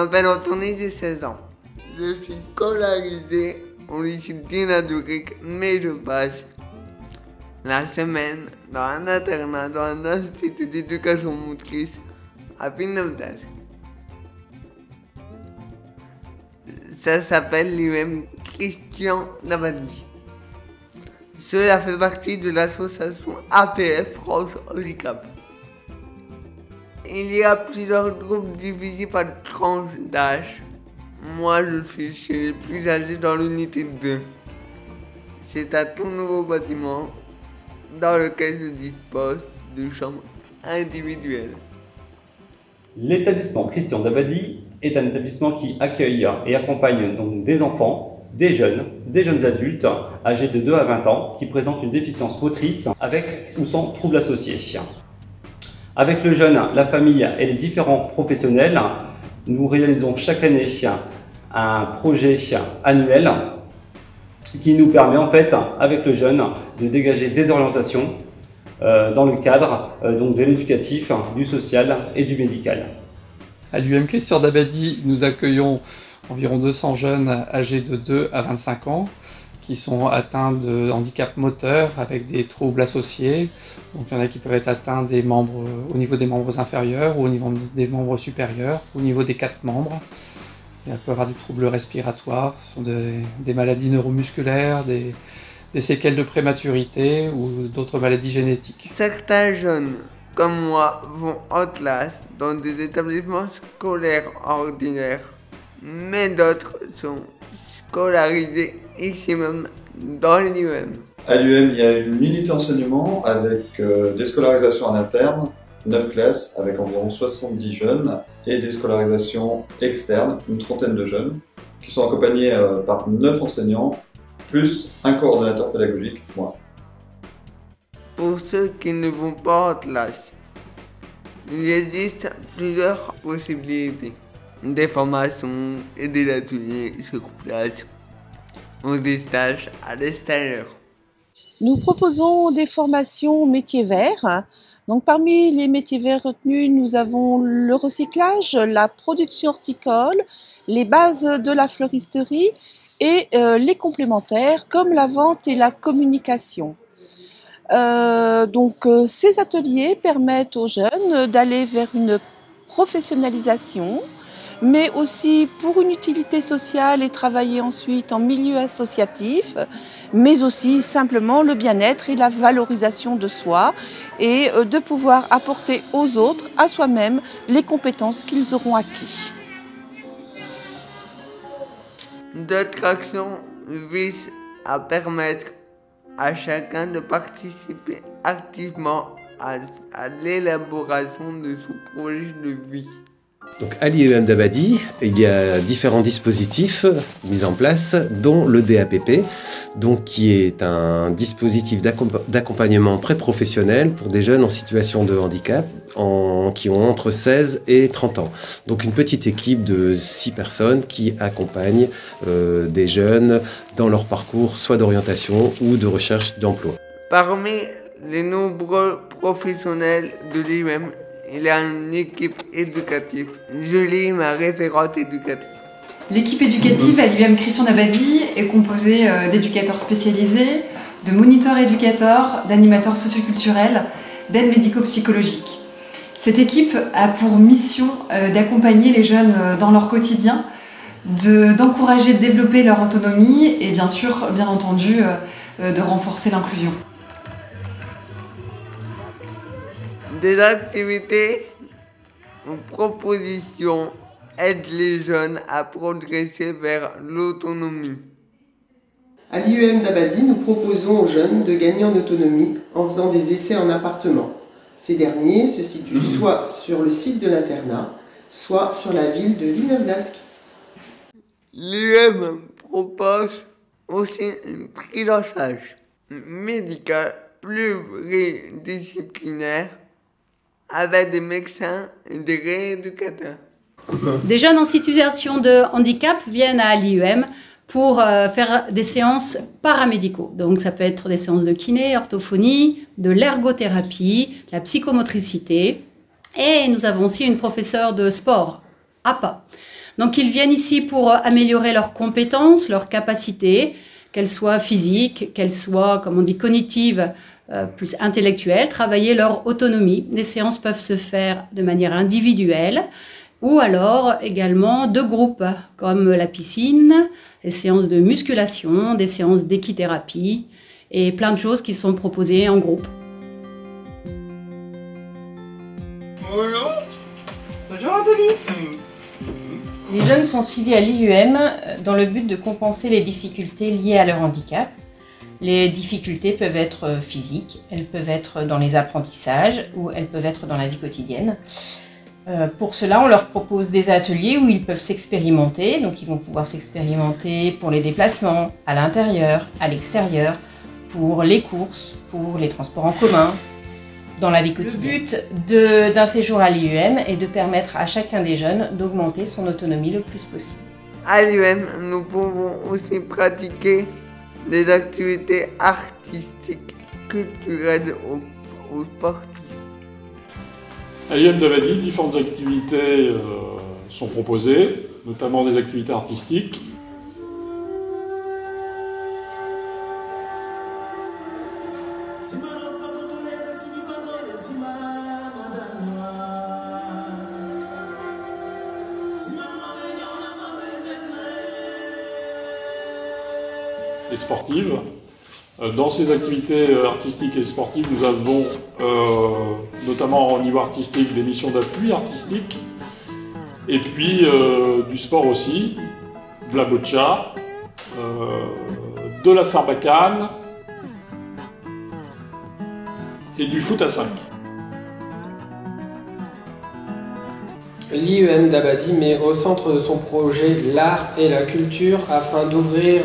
m'appelle Anthony, j'ai 16 ans. Je suis scolarisé au lycée Dina Duric, mais je passe la semaine dans un internat, dans un institut d'éducation motrice à Pinaudas. Ça s'appelle l'IUM Christian Dabadi. Cela fait partie de l'association APF France Handicap. Il y a plusieurs groupes divisés par tranche d'âge. Moi, je suis chez les plus âgés dans l'unité 2. C'est un tout nouveau bâtiment dans lequel je dispose de chambres individuelles. L'établissement Christian Dabadi est un établissement qui accueille et accompagne donc des enfants, des jeunes adultes âgés de 2 à 20 ans qui présentent une déficience motrice avec ou sans troubles associés. Avec le jeune, la famille et les différents professionnels, nous réalisons chaque année un projet annuel qui nous permet en fait, avec le jeune, de dégager des orientations dans le cadre donc de l'éducatif, du social et du médical. À l'UM Christian Dabadi, nous accueillons environ 200 jeunes âgés de 2 à 25 ans qui sont atteints de handicap moteur avec des troubles associés. Donc il y en a qui peuvent être atteints au niveau des membres inférieurs ou au niveau des membres supérieurs, au niveau des 4 membres. Il peut y avoir des troubles respiratoires, ce sont des maladies neuromusculaires, des séquelles de prématurité ou d'autres maladies génétiques. Certains jeunes, comme moi, vont en classe dans des établissements scolaires ordinaires, mais d'autres sont scolarisés ici même dans l'UM. À l'UM, il y a une unité enseignement avec des scolarisations en interne, 9 classes avec environ 70 jeunes et des scolarisations externes, une trentaine de jeunes, qui sont accompagnés par 9 enseignants, plus un coordonnateur pédagogique, moi. Pour ceux qui ne vont pas en classe, il existe plusieurs possibilités. Des formations et des ateliers sur place ou des stages à l'extérieur. Nous proposons des formations métiers verts. Donc, parmi les métiers verts retenus, nous avons le recyclage, la production horticole, les bases de la fleuristerie et les complémentaires comme la vente et la communication. Ces ateliers permettent aux jeunes d'aller vers une professionnalisation, mais aussi pour une utilité sociale et travailler ensuite en milieu associatif, mais aussi simplement le bien-être et la valorisation de soi et de pouvoir apporter aux autres, à soi-même, les compétences qu'ils auront acquis. D'autres actions visent à permettre à chacun de participer activement à l'élaboration de son projet de vie. Donc à l'IUM Dabadi, il y a différents dispositifs mis en place, dont le DAPP, donc qui est un dispositif d'accompagnement pré-professionnel pour des jeunes en situation de handicap, qui ont entre 16 et 30 ans. Donc une petite équipe de 6 personnes qui accompagnent des jeunes dans leur parcours, soit d'orientation ou de recherche d'emploi. Parmi les nombreux professionnels de l'IUM, il y a une équipe éducative. Julie, ma référente éducative. L'équipe éducative à l'UM Christian Dabadi est composée d'éducateurs spécialisés, de moniteurs éducateurs, d'animateurs socioculturels, d'aides médico-psychologiques. Cette équipe a pour mission d'accompagner les jeunes dans leur quotidien, d'encourager, de développer leur autonomie et bien sûr, bien entendu, de renforcer l'inclusion. Des activités ou propositions aident les jeunes à progresser vers l'autonomie. À l'IUM Dabadi, nous proposons aux jeunes de gagner en autonomie en faisant des essais en appartement. Ces derniers se situent soit sur le site de l'internat, soit sur la ville de Villeneuve-d'Ascq. L'IUM propose aussi une prise en charge médicale pluridisciplinaire avec des médecins et des rééducateurs. Des jeunes en situation de handicap viennent à l'IUM pour faire des séances paramédicaux. Donc ça peut être des séances de kiné, orthophonie, de l'ergothérapie, la psychomotricité. Et nous avons aussi une professeure de sport, APA. Donc ils viennent ici pour améliorer leurs compétences, leurs capacités, qu'elles soient physiques, qu'elles soient, comme on dit, cognitives, plus intellectuelles, travailler leur autonomie. Les séances peuvent se faire de manière individuelle ou alors également de groupe, comme la piscine, les séances de musculation, des séances d'équithérapie et plein de choses qui sont proposées en groupe. Bonjour. Bonjour Anthony. Les jeunes sont suivis à l'IUM dans le but de compenser les difficultés liées à leur handicap. Les difficultés peuvent être physiques, elles peuvent être dans les apprentissages ou elles peuvent être dans la vie quotidienne. Pour cela, on leur propose des ateliers où ils peuvent s'expérimenter. Donc ils vont pouvoir s'expérimenter pour les déplacements, à l'intérieur, à l'extérieur, pour les courses, pour les transports en commun, dans la vie quotidienne. Le but d'un séjour à l'IUM est de permettre à chacun des jeunes d'augmenter son autonomie le plus possible. À l'IUM, nous pouvons aussi pratiquer des activités artistiques, culturelles aux sportifs. À l'IUM d'Abadie, différentes activités sont proposées, notamment des activités artistiques. Et sportives. Dans ces activités artistiques et sportives, nous avons notamment au niveau artistique des missions d'appui artistique et puis du sport aussi, de la boccia, de la sarbacane et du foot à 5. L'IUM d'Abadie met au centre de son projet l'art et la culture afin d'ouvrir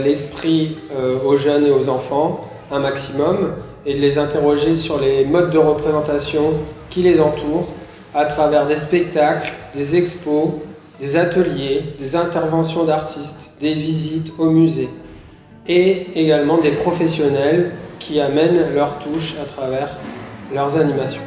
l'esprit aux jeunes et aux enfants un maximum et de les interroger sur les modes de représentation qui les entourent à travers des spectacles, des expos, des ateliers, des interventions d'artistes, des visites au musée et également des professionnels qui amènent leur touche à travers leurs animations.